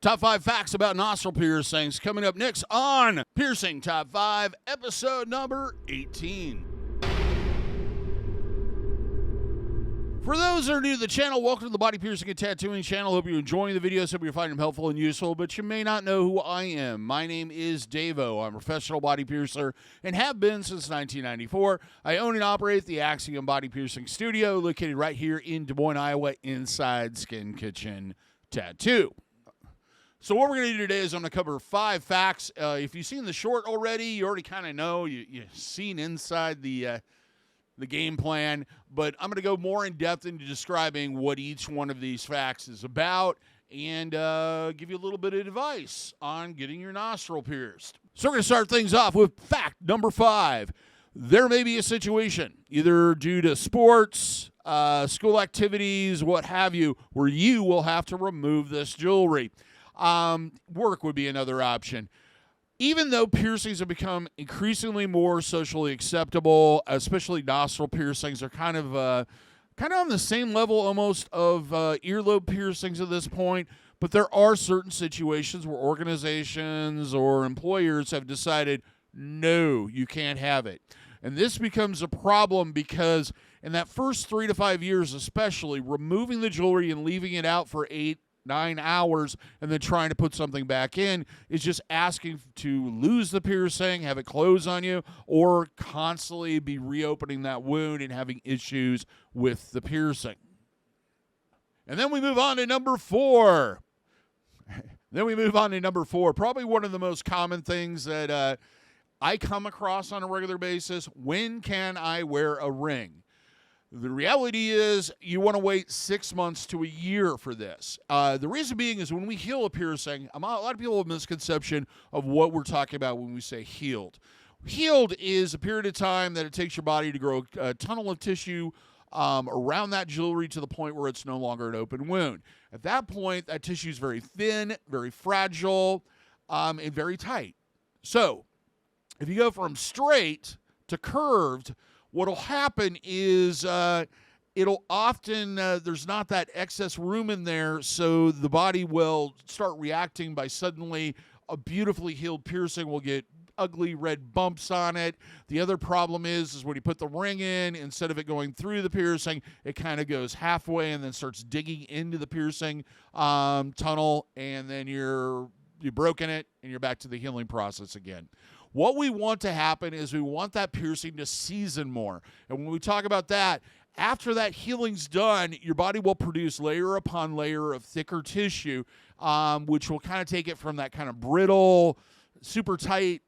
Top 5 facts about nostril piercings coming up next on Piercing Top 5, episode number 18. For those that are new to the channel, welcome to the Body Piercing and Tattooing channel. Hope you're enjoying the videos. Hope you're finding them helpful and useful, but you may not know who I am. My name is DaVo. I'm a professional body piercer and have been since 1994. I own and operate the Axiom Body Piercing Studio located right here in Des Moines, Iowa, inside Skin Kitchen Tattoo. So what we're going to do today is I'm going to cover 5 facts. If you've seen the short already, you already kind of know. You've seen inside the game plan, but I'm going to go more in depth into describing what each one of these facts is about and give you a little bit of advice on getting your nostril pierced. So we're going to start things off with fact number 5. There may be a situation, either due to sports, school activities, what have you, where you will have to remove this jewelry. Work would be another option. Even though piercings have become increasingly more socially acceptable, especially nostril piercings are kind of on the same level almost of earlobe piercings at this point, but there are certain situations where organizations or employers have decided, no, you can't have it. And this becomes a problem because in that first 3 to 5 years especially, removing the jewelry and leaving it out for 8-9 hours and then trying to put something back in is just asking to lose the piercing, have it close on you, or constantly be reopening that wound and having issues with the piercing. And then we move on to number 4. Probably one of the most common things that I come across on a regular basis. When can I wear a ring? The reality is you want to wait 6 months to a year for this. The reason being is when we heal a piercing, a lot of people have a misconception of what we're talking about when we say healed. Healed is a period of time that it takes your body to grow a tunnel of tissue around that jewelry to the point where it's no longer an open wound. At that point, that tissue is very thin, very fragile, and very tight. So if you go from straight to curved, what'll happen is it'll often, there's not that excess room in there, so the body will start reacting by suddenly a beautifully healed piercing will get ugly red bumps on it. The other problem is when you put the ring in, instead of it going through the piercing, it kind of goes halfway and then starts digging into the piercing tunnel, and then you've broken it and you're back to the healing process again. What we want to happen is we want that piercing to season more. And when we talk about that, after that healing's done, your body will produce layer upon layer of thicker tissue, which will kind of take it from that kind of brittle, super tight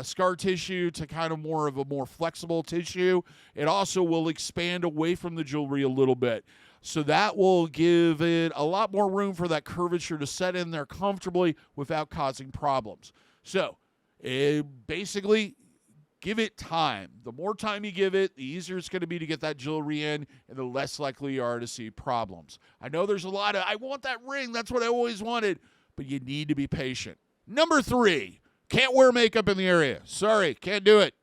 scar tissue to kind of more of a more flexible tissue. It also will expand away from the jewelry a little bit. So that will give it a lot more room for that curvature to set in there comfortably without causing problems. So basically, give it time. The more time you give it, the easier it's going to be to get that jewelry in, and the less likely you are to see problems. I know there's a lot of, I want that ring, that's what I always wanted, but you need to be patient. Number 3, can't wear makeup in the area. Sorry, can't do it.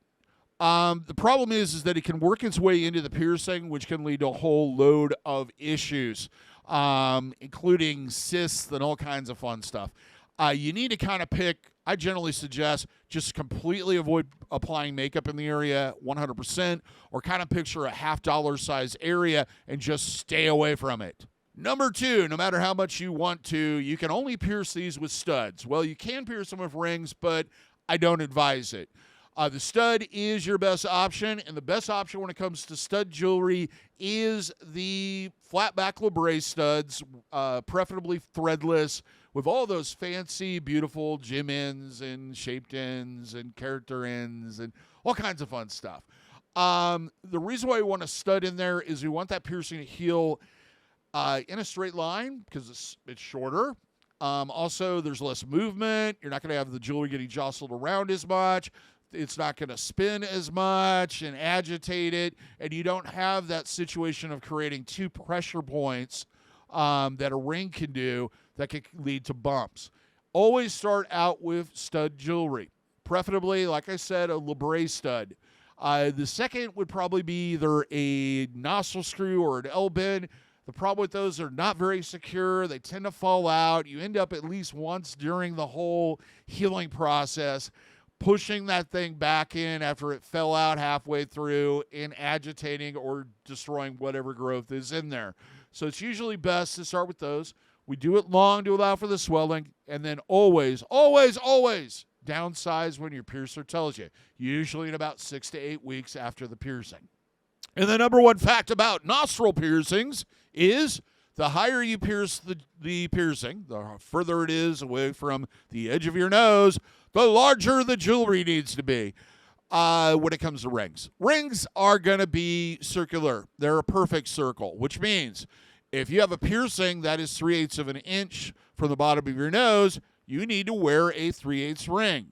The problem is that it can work its way into the piercing, which can lead to a whole load of issues, including cysts and all kinds of fun stuff. You need to kind of pick, I generally suggest just completely avoid applying makeup in the area 100%, or kind of picture a $50 size area and just stay away from it. Number 2, no matter how much you want to, you can only pierce these with studs. Well, you can pierce them with rings, but I don't advise it. The stud is your best option, and the best option when it comes to stud jewelry is the flat back labret studs, preferably threadless, with all those fancy, beautiful gem ends and shaped ends and character ends and all kinds of fun stuff. The reason why we want a stud in there is we want that piercing to heal in a straight line because it's shorter. Also, there's less movement. You're not going to have the jewelry getting jostled around as much. It's not going to spin as much and agitate it, and you don't have that situation of creating 2 pressure points that a ring can do that can lead to bumps. Always start out with stud jewelry, preferably, like I said, a labret stud. The second would probably be either a nostril screw or an L-bend. The problem with those are not very secure. They tend to fall out. You end up at least once during the whole healing process pushing that thing back in after it fell out halfway through and agitating or destroying whatever growth is in there. So it's usually best to start with those. We do it long to allow for the swelling, and then always, always, always downsize when your piercer tells you, usually in about 6 to 8 weeks after the piercing. And the number one fact about nostril piercings is the higher you pierce the piercing, the further it is away from the edge of your nose, the larger the jewelry needs to be when it comes to rings. Rings are going to be circular. They're a perfect circle, which means if you have a piercing that is 3/8 of an inch from the bottom of your nose, you need to wear a 3/8 ring.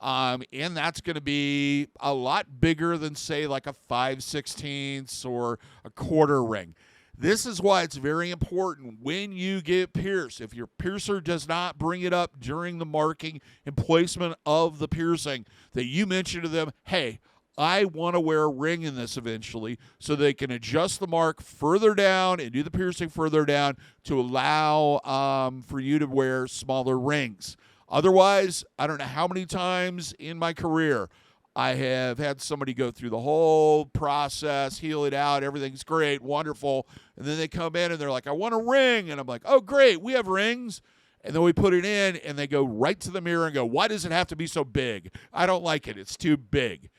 And that's going to be a lot bigger than, say, like a 5/16 or a quarter ring. This is why it's very important when you get pierced. If your piercer does not bring it up during the marking and placement of the piercing, that you mention to them, hey, I want to wear a ring in this eventually, so they can adjust the mark further down and do the piercing further down to allow for you to wear smaller rings. Otherwise, I don't know how many times in my career I have had somebody go through the whole process, heal it out, everything's great, wonderful, and then they come in and they're like, I want a ring, and I'm like, oh, great, we have rings, and then we put it in, and they go right to the mirror and go, why does it have to be so big? I don't like it, it's too big.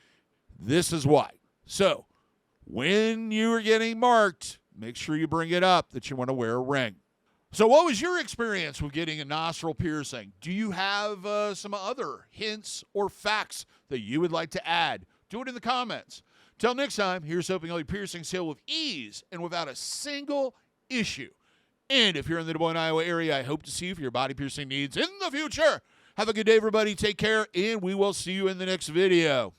This is why. So, when you are getting marked, make sure you bring it up that you want to wear a ring. So what was your experience with getting a nostril piercing? Do you have some other hints or facts that you would like to add? Do it in the comments. Till next time, here's hoping all your piercings heal with ease and without a single issue. And if you're in the Des Moines, Iowa area, I hope to see you for your body piercing needs in the future. Have a good day, everybody. Take care, and we will see you in the next video.